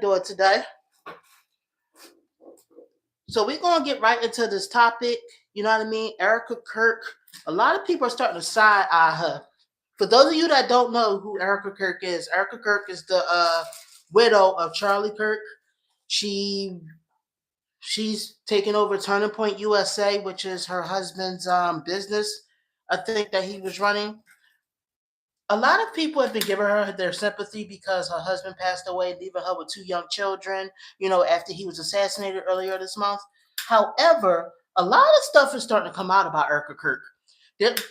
Doing today. So we're gonna get right into this topic. You know what I mean? Erika Kirk. A lot of people are starting to side eye her. For those of you that don't know who Erika Kirk is the widow of Charlie Kirk. She she's taken over Turning Point USA, which is her husband's business. I think that he was running. A lot of people have been giving her their sympathy because her husband passed away, leaving her with two young children, after he was assassinated earlier this month. However, a lot of stuff is starting to come out about Erika Kirk.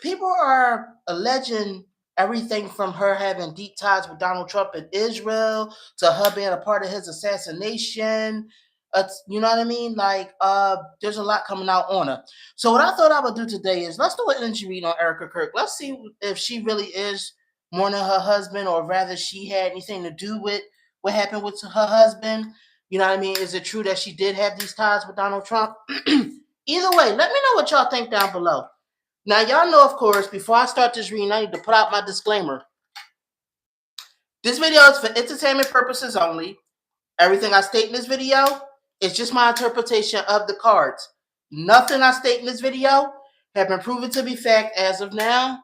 People are alleging everything from her having deep ties with Donald Trump and Israel to her being a part of his assassination. You know what I mean? There's a lot coming out on her. So what I thought I would do today is let's do an energy reading on Erika Kirk. Let's see if she really is mourning her husband, or rather, she had anything to do with what happened with her husband. You know what I mean? Is it true that she did have these ties with Donald Trump? Either way, let me know what y'all think down below. Now, y'all know, of course, before I start this reading, I need to put out my disclaimer. This video is for entertainment purposes only. Everything I state in this video is just my interpretation of the cards. Nothing I state in this video have been proven to be fact as of now.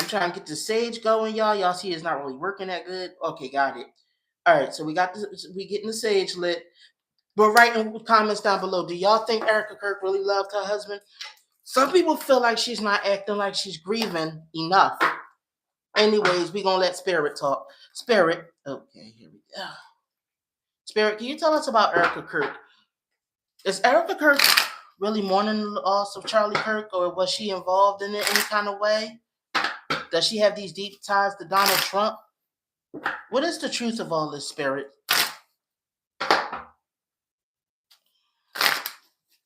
I'm trying to get the sage going, y'all. Y'all see it's not really working that good. Okay, got it. All right, so we getting the sage lit. But write in the comments down below. Do y'all think Erika Kirk really loved her husband? Some people feel like she's not acting like she's grieving enough. Anyways, we're gonna let Spirit talk. Spirit, okay, here we go. Spirit, can you tell us about Erika Kirk? Is Erika Kirk really mourning the loss of Charlie Kirk, or was she involved in it any kind of way? Does she have these deep ties to Donald Trump? What is the truth of all this, Spirit? All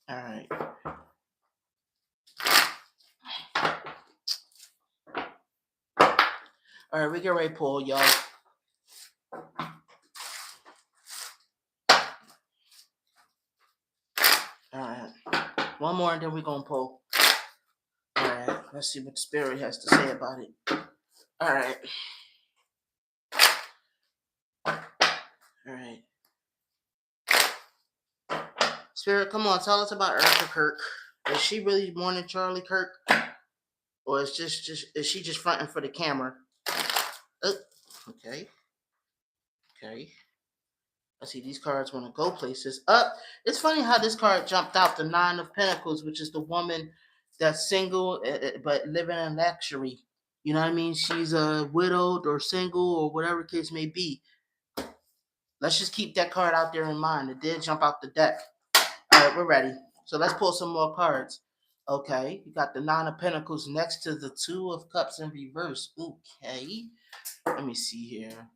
right. All right, we get ready to pull, y'all. All right. One more and then we're going to pull. All right. Let's see what the Spirit has to say about it. All right. All right. Spirit, come on. Tell us about Erika Kirk. Is she really mourning Charlie Kirk? Or is she just fronting for the camera? Okay. Okay. I see these cards want to go places. It's funny how this card jumped out, the Nine of Pentacles, which is the woman that's single but living in luxury. You know what I mean? She's widowed or single or whatever case may be. Let's just keep that card out there in mind. It did jump out the deck. All right, we're ready. So let's pull some more cards. Okay, you got the Nine of Pentacles next to the Two of Cups in reverse. Okay, let me see here.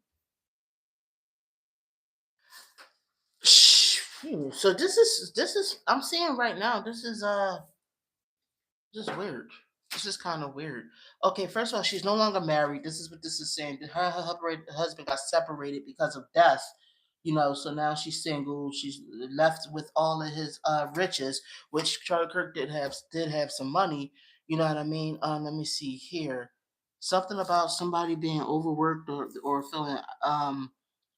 So this is I'm seeing right now. This is weird. This is kind of weird. Okay, first of all, she's no longer married. This is what this is saying. Her husband got separated because of death. So now she's single. She's left with all of his riches, which Charlie Kirk did have some money. You know what I mean? Let me see here. Something about somebody being overworked or feeling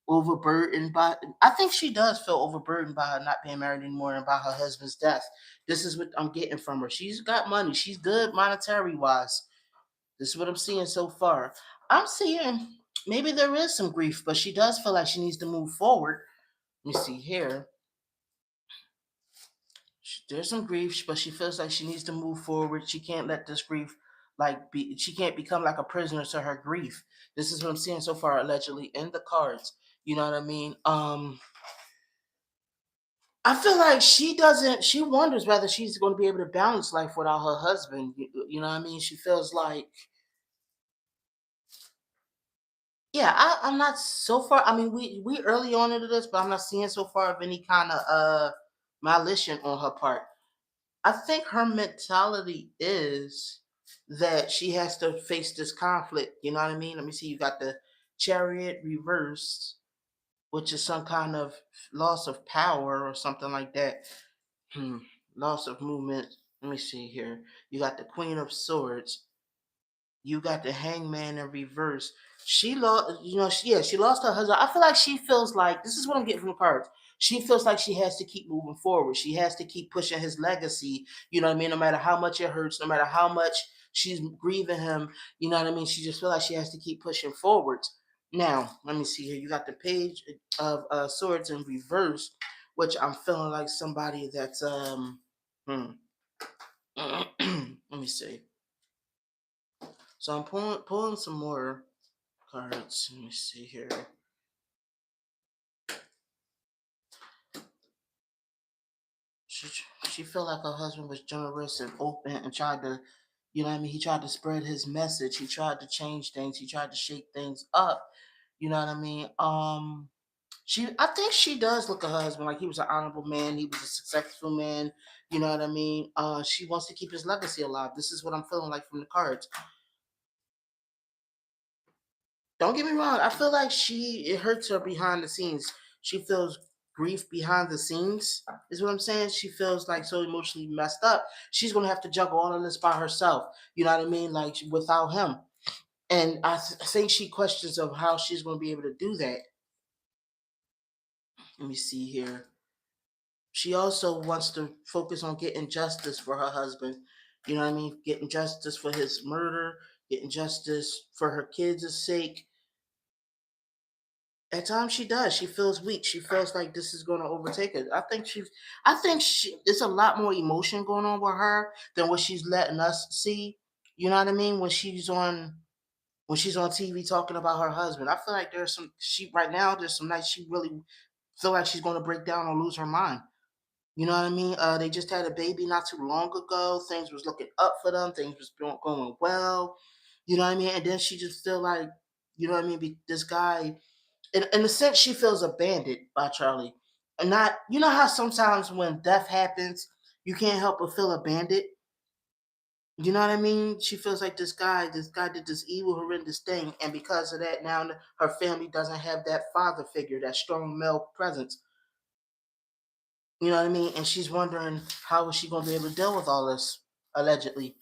overburdened by. I think she does feel overburdened by her not being married anymore and by her husband's death. This is what I'm getting from her. She's got money. She's good monetary wise. This is what I'm seeing so far. I'm seeing maybe there is some grief, but she does feel like she needs to move forward. Let me see here. There's some grief, but she feels like she needs to move forward. She can't let this grief she can't become like a prisoner to her grief. This is what I'm seeing so far, allegedly in the cards. You know what I mean? I feel like she wonders whether she's going to be able to balance life without her husband. You know what I mean? She feels like, yeah, I'm not so far. I mean, we early on into this, but I'm not seeing so far of any kind of malicious on her part. I think her mentality is that she has to face this conflict. You know what I mean? Let me see. You got the Chariot reversed, which is some kind of loss of power or something like that. Loss of movement. Let me see here. You got the Queen of Swords. You got the hangman in reverse. She lost, she lost her husband. I feel like she feels like this is what I'm getting from the cards. She feels like she has to keep moving forward. She has to keep pushing his legacy. You know what I mean? No matter how much it hurts, no matter how much she's grieving him, you know what I mean? She just feels like she has to keep pushing forwards. Now, let me see here. You got the page of swords in reverse, which I'm feeling like somebody that's hmm. Let me see. So I'm pulling some more cards. Let me see here. She she felt like her husband was generous and open and tried to, you know what I mean? He tried to spread his message. He tried to change things. He tried to shake things up. You know what I mean? I think she does look at her husband like he was an honorable man. He was a successful man. You know what I mean? She wants to keep his legacy alive. This is what I'm feeling like from the cards. Don't get me wrong. I feel like it hurts her behind the scenes. She feels grief behind the scenes, is what I'm saying. She feels like so emotionally messed up. She's gonna have to juggle all of this by herself. You know what I mean? Like without him. And think she questions of how she's gonna be able to do that. Let me see here. She also wants to focus on getting justice for her husband. You know what I mean? Getting justice for his murder, getting justice for her kids' sake. At times she does. She feels weak. She feels like this is going to overtake her. I think it's a lot more emotion going on with her than what she's letting us see. You know what I mean? When she's on TV talking about her husband, I feel like right now there's some nights she really feel like she's going to break down or lose her mind. You know what I mean? They just had a baby not too long ago. Things was looking up for them. Things was going well. You know what I mean? And then she just feel like, you know what I mean? This guy in a sense, she feels abandoned by Charlie. And not, you know how sometimes when death happens, you can't help but feel abandoned. You know what I mean? She feels like this guy did this evil, horrendous thing, and because of that, now her family doesn't have that father figure, that strong male presence. You know what I mean? And she's wondering how is she going to be able to deal with all this, allegedly.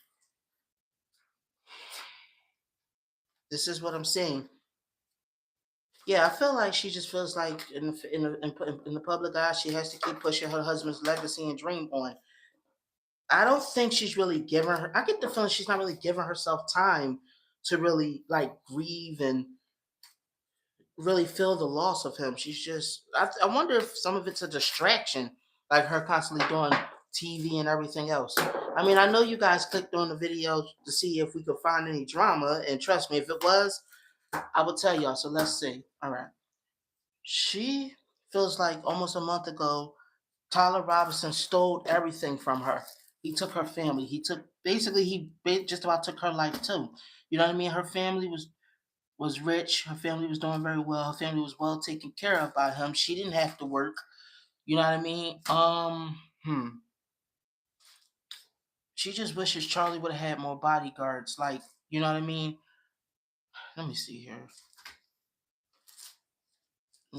This is what I'm saying. Yeah, I feel like she just feels like in the public eye, she has to keep pushing her husband's legacy and dream on. I don't think she's really giving her. I get the feeling she's not really giving herself time to really like grieve and really feel the loss of him. She's just. I wonder if some of it's a distraction, like her constantly doing TV and everything else. I mean, I know you guys clicked on the video to see if we could find any drama, and trust me, if it was, I would tell y'all. So let's see. All right. She feels like almost a month ago, Tyler Robinson stole everything from her. He took her family. Just about took her life too. You know what I mean? Her family was rich. Her family was doing very well. Her family was well taken care of by him. She didn't have to work. You know what I mean? She just wishes Charlie would have had more bodyguards. Like, you know what I mean? Let me see here.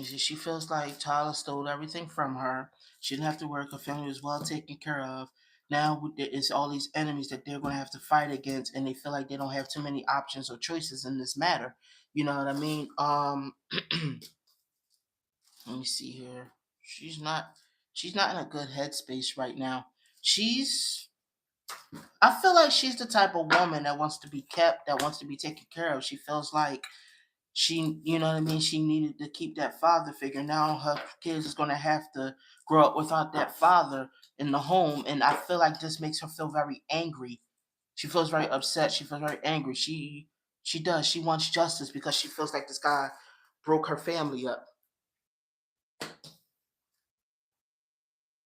She feels like Tyler stole everything from her. She didn't have to work. Her family was well taken care of. Now it's all these enemies that they're going to have to fight against, and they feel like they don't have too many options or choices in this matter. You know what I mean? Let me see here. She's not. She's not in a good headspace right now. She's. I feel like she's the type of woman that wants to be kept, that wants to be taken care of. She feels like you know what I mean, she needed to keep that father figure. Now her kids is going to have to grow up without that father in the home, and I feel like this makes her feel very angry. She feels very upset. She feels very angry. She wants justice because she feels like this guy broke her family up.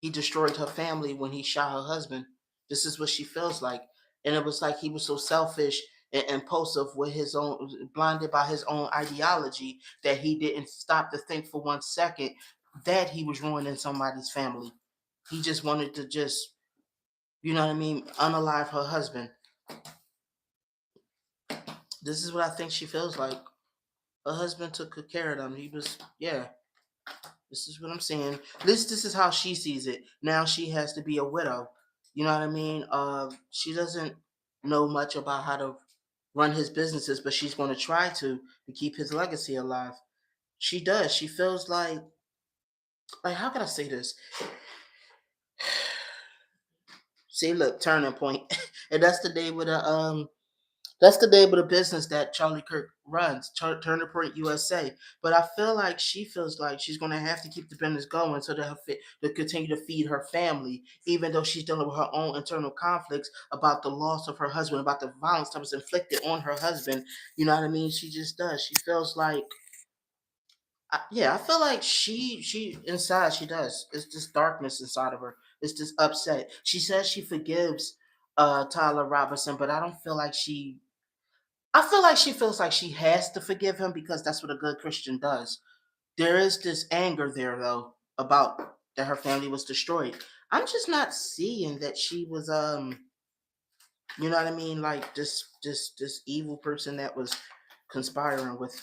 He destroyed her family when he shot her husband. This is what she feels like. And it was like he was so selfish and impulsive with his own, blinded by his own ideology, that he didn't stop to think for 1 second that he was ruining somebody's family. He just wanted to just, you know what I mean, unalive her husband. This is what I think she feels like. Her husband took good care of them. He was, yeah. This is what I'm saying. This is how she sees it. Now she has to be a widow. You know what I mean? She doesn't know much about how to run his businesses, but she's going to try to keep his legacy alive. She does. She feels like how can I say this? See, look, turning point, and that's the name of the business that Charlie Kirk runs, Turning Point USA. But I feel like she feels like she's going to have to keep the business going so that to continue to feed her family, even though she's dealing with her own internal conflicts about the loss of her husband, about the violence that was inflicted on her husband. You know what I mean? She just does. She feels like, yeah, I feel like she inside she does. It's this darkness inside of her. It's this upset. She says she forgives Tyler Robinson, but I don't feel like she I feel like she feels like she has to forgive him because that's what a good Christian does. There is this anger there though about that her family was destroyed. I'm just not seeing that she was you know what I mean, like this evil person that was conspiring with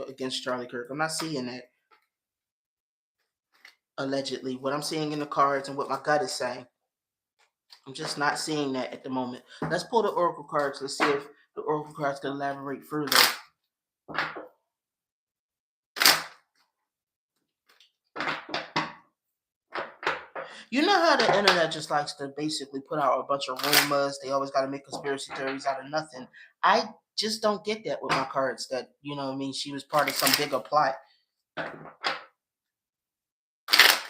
against Charlie Kirk. I'm not seeing that allegedly. What I'm seeing in the cards and what my gut is saying. I'm just not seeing that at the moment. Let's pull the oracle cards. Let's see if the oracle cards can elaborate further. You know how the internet just likes to basically put out a bunch of rumors. They always got to make conspiracy theories out of nothing. I just don't get that with my cards. That you know, what I mean, she was part of some bigger plot.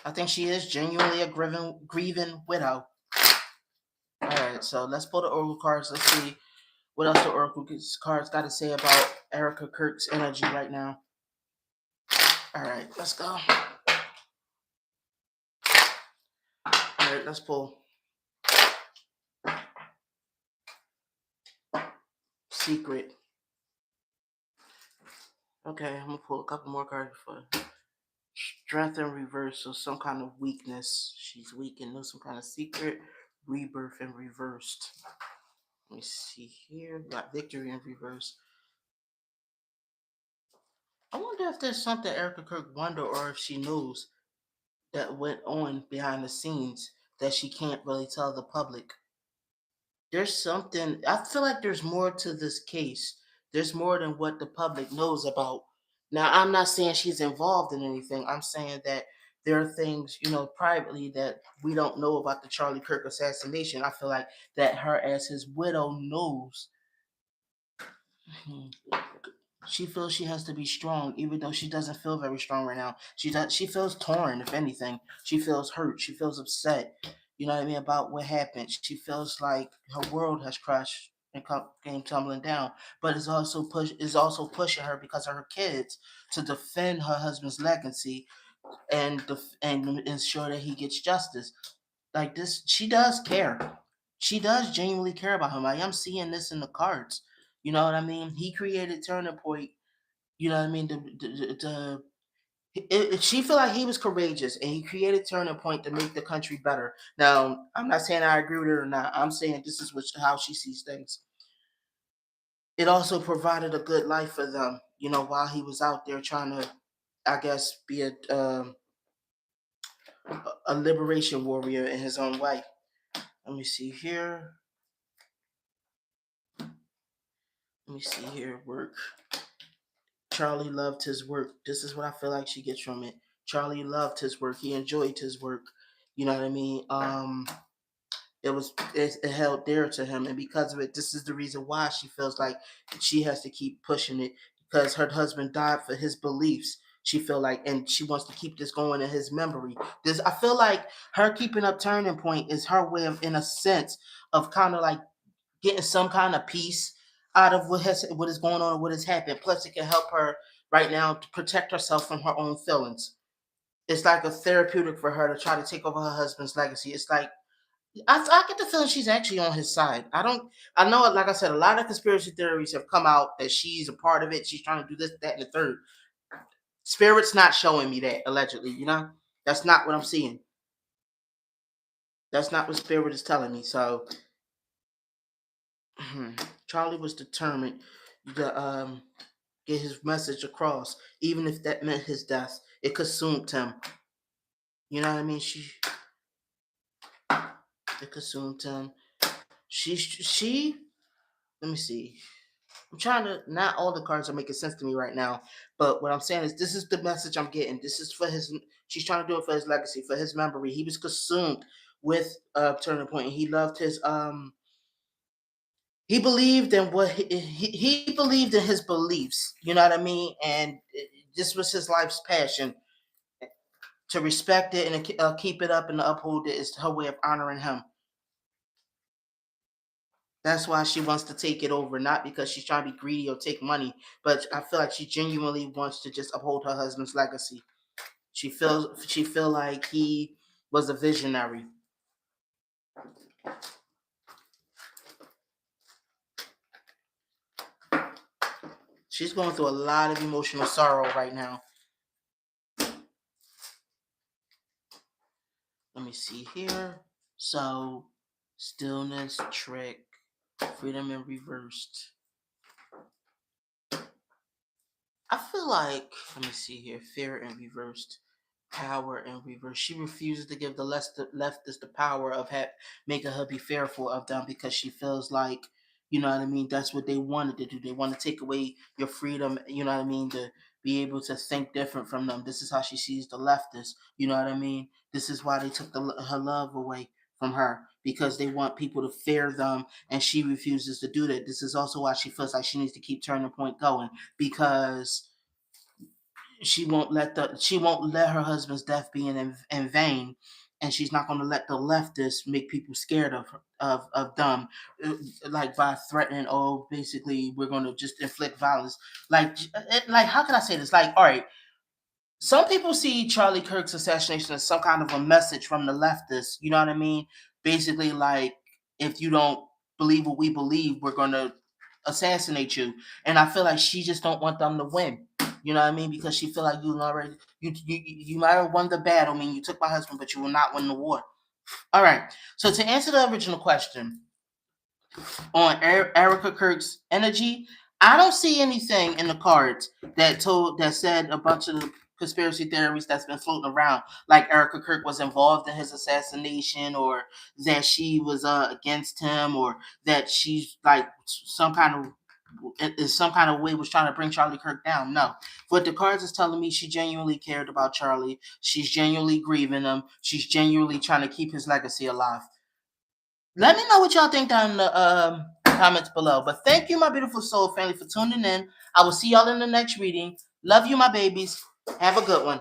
I think she is genuinely a grieving widow. All right, so let's pull the oracle cards. Let's see what else the oracle cards got to say about Erika Kirk's energy right now. All right, let's go. All right, let's pull. Secret. Okay, I'm gonna pull a couple more cards for strength and reverse. So some kind of weakness. She's weak and knows some kind of secret. Rebirth and reversed. Let me see here. We got victory and reverse. I wonder if there's something Erika Kirk wonder or if she knows that went on behind the scenes that she can't really tell the public. There's something I feel like there's more to this case. There's more than what the public knows about. Now, I'm not saying she's involved in anything. I'm saying that there are things, you know, privately that we don't know about the Charlie Kirk assassination. I feel like that her as his widow knows. She feels she has to be strong, even though she doesn't feel very strong right now. She feels torn, if anything. She feels hurt. She feels upset. You know what I mean about what happened. She feels like her world has crashed and came tumbling down. But it's also pushing her because of her kids to defend her husband's legacy and ensure that he gets justice. Like this, she does care. She does genuinely care about him. I am seeing this in the cards. You know what I mean? He created Turning Point. You know what I mean? She feel like he was courageous and he created Turning Point to make the country better. Now, I'm not saying I agree with her or not. I'm saying this is how she sees things. It also provided a good life for them. You know, while he was out there trying to, I guess, be a liberation warrior in his own way. Let me see here. Let me see here. Work. Charlie loved his work. This is what I feel like she gets from it. Charlie loved his work. He enjoyed his work. You know what I mean? It held dear to him, and because of it, this is the reason why she feels like she has to keep pushing it because her husband died for his beliefs. She feel like, and she wants to keep this going in his memory. This I feel like her keeping up Turning Point is her way of, in a sense, of kind of like getting some kind of peace out of what is going on and what has happened. Plus, it can help her right now to protect herself from her own feelings. It's like a therapeutic for her to try to take over her husband's legacy. It's like I get the feeling she's actually on his side. I don't. I know, like I said, a lot of conspiracy theories have come out that she's a part of it. She's trying to do this, that, and the third. Spirit's not showing me that allegedly. You know, that's not what I'm seeing. That's not what Spirit is telling me. So Charlie was determined to get his message across, even if that meant his death. It consumed him. You know what I mean? It consumed him. She. Let me see. I'm trying to. Not all the cards are making sense to me right now, but what I'm saying is, this is the message I'm getting. This is for his. She's trying to do it for his legacy, for his memory. He was consumed with Turning Point. And he loved his. He believed in what he believed in his beliefs. You know what I mean? And this was his life's passion. To respect it and to keep it up and to uphold it is her way of honoring him. That's why she wants to take it over, not because she's trying to be greedy or take money, but I feel like she genuinely wants to just uphold her husband's legacy. She feel like he was a visionary. She's going through a lot of emotional sorrow right now. Let me see here. So, stillness, trick, freedom in reversed. I feel like, let me see here, fear in reversed, power in reverse. She refuses to give the leftist the power of making her be fearful of them because she feels like, you know what I mean, that's what they wanted to do. They want to take away your freedom, you know what I mean, to be able to think different from them. This is how she sees the leftists, you know what I mean? This is why they took her love away from her because they want people to fear them and she refuses to do that. This is also why she feels like she needs to keep Turning Point going because she won't let her husband's death be in vain, and she's not going to let the leftists make people scared of them, like by threatening, oh, basically we're going to just inflict violence. Like how can I say this? Like, all right, some people see Charlie Kirk's assassination as some kind of a message from the leftists. You know what I mean? Basically, like, if you don't believe what we believe, we're gonna assassinate you. And I feel like she just don't want them to win. You know what I mean? Because she feel like you might have won the battle. I mean, you took my husband, but you will not win the war. All right. So to answer the original question, on Erika Kirk's energy. I don't see anything in the cards that said a bunch of the conspiracy theories that's been floating around, like Erika Kirk was involved in his assassination, or that she was against him, or that she's like some kind of way was trying to bring Charlie Kirk down. No, what the cards is telling me, she genuinely cared about Charlie. She's genuinely grieving him. She's genuinely trying to keep his legacy alive. Let me know what y'all think down in the comments below. But thank you, my beautiful soul family, for tuning in. I will see y'all in the next reading. Love you, my babies. Have a good one.